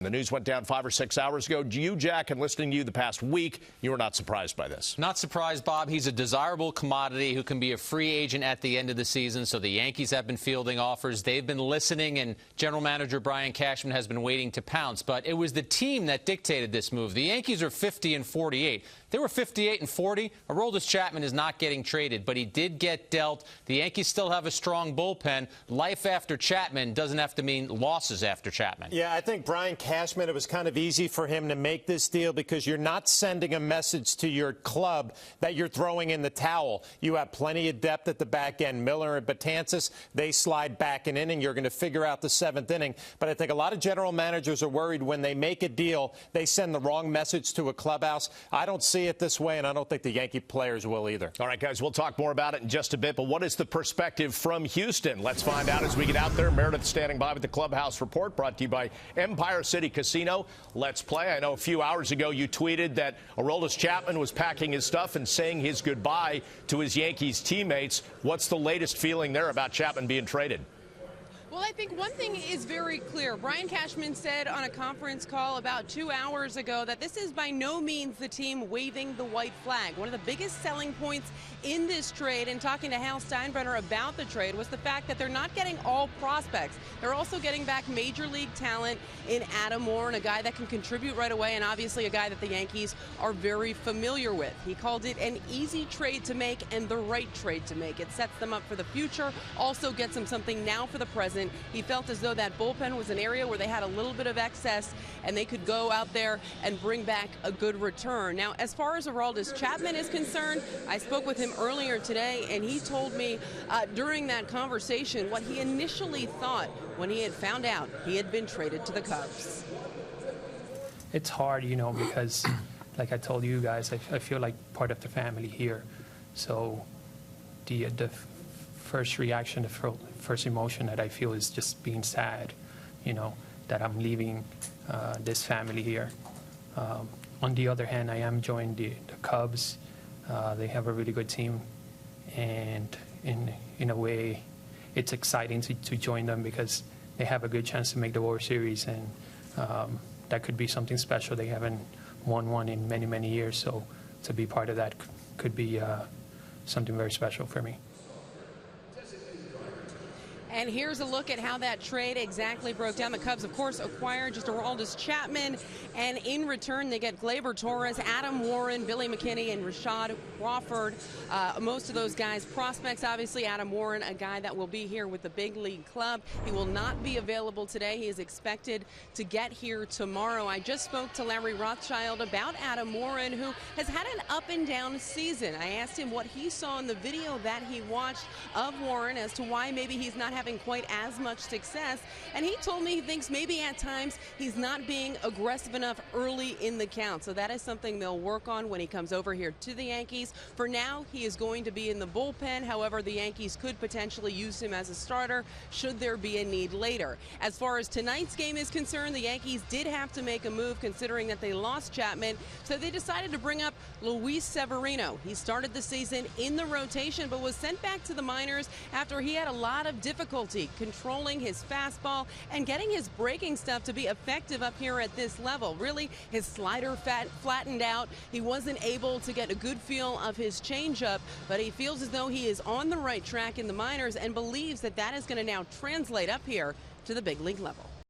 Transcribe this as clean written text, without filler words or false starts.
The news went down 5 or 6 hours ago. You, Jack, and listening to you the past week, you were not surprised by this. Not surprised, Bob. He's a desirable commodity who can be a free agent at the end of the season. So the Yankees have been fielding offers. They've been listening, and general manager Brian Cashman has been waiting to pounce. But it was the team that dictated this move. The Yankees are 50-48. They were 58-40. Aroldis Chapman is not getting traded, but he did get dealt. The Yankees still have a strong bullpen. Life after Chapman doesn't have to mean losses after Chapman. Yeah, I think Brian Cashman, it was kind of easy for him to make this deal because you're not sending a message to your club that you're throwing in the towel. You have plenty of depth at the back end. Miller and Betances, they slide back an inning. You're going to figure out the 7th inning. But I think a lot of general managers are worried when they make a deal, they send the wrong message to a clubhouse. I don't see it this way, and I don't think the Yankee players will either. All right, guys, we'll talk more about it in just a bit. But what is the perspective from Houston? Let's find out as we get out there. Meredith standing by with the Clubhouse Report, brought to you by Empire City Casino. Let's play. I know a few hours ago you tweeted that Aroldis Chapman was packing his stuff and saying his goodbye to his Yankees teammates. What's the latest feeling there about Chapman being traded? Well, I think one thing is very clear. Brian Cashman said on a conference call about 2 hours ago that this is by no means the team waving the white flag. One of the biggest selling points in this trade, and talking to Hal Steinbrenner about the trade, was the fact that they're not getting all prospects. They're also getting back major league talent in Adam Warren, a guy that can contribute right away, and obviously a guy that the Yankees are very familiar with. He called it an easy trade to make and the right trade to make. It sets them up for the future, also gets them something now for the present. He felt as though that bullpen was an area where they had a little bit of excess and they could go out there and bring back a good return. Now, as far as Aroldis Chapman is concerned, I spoke with him earlier today, and he told me during that conversation what he initially thought when he had found out he had been traded to the Cubs. It's hard, you know, because like I told you guys, I feel like part of the family here. So the first reaction, the first emotion that I feel is just being sad, you know, that I'm leaving this family here. On the other hand, I am joining the Cubs. They have a really good team, and in a way, it's exciting to join them because they have a good chance to make the World Series, and that could be something special. They haven't won one in many, many years, so to be part of that could be something very special for me. And here's a look at how that trade exactly broke down. The Cubs, of course, acquired just Aroldis Chapman, and in return they get Gleyber Torres, Adam Warren, Billy McKinney, and Rashad Crawford. Most of those guys prospects, obviously. Adam Warren, a guy that will be here with the big league club. He will not be available today. He is expected to get here tomorrow. I just spoke to Larry Rothschild about Adam Warren, who has had an up-and-down season. I asked him what he saw in the video that he watched of Warren as to why maybe he's not having quite as much success, and he told me he thinks maybe at times he's not being aggressive enough early in the count. So that is something they'll work on when he comes over here to the Yankees. For now, he is going to be in the bullpen. However, the Yankees could potentially use him as a starter should there be a need later. As far as tonight's game is concerned, the Yankees did have to make a move considering that they lost Chapman, so they decided to bring up Luis Severino. He started the season in the rotation but was sent back to the minors after he had a lot of difficulty controlling his fastball and getting his breaking stuff to be effective up here at this level. Really, his slider flattened out. He wasn't able to get a good feel of his changeup, but he feels as though he is on the right track in the minors and believes that that is going to now translate up here to the big league level.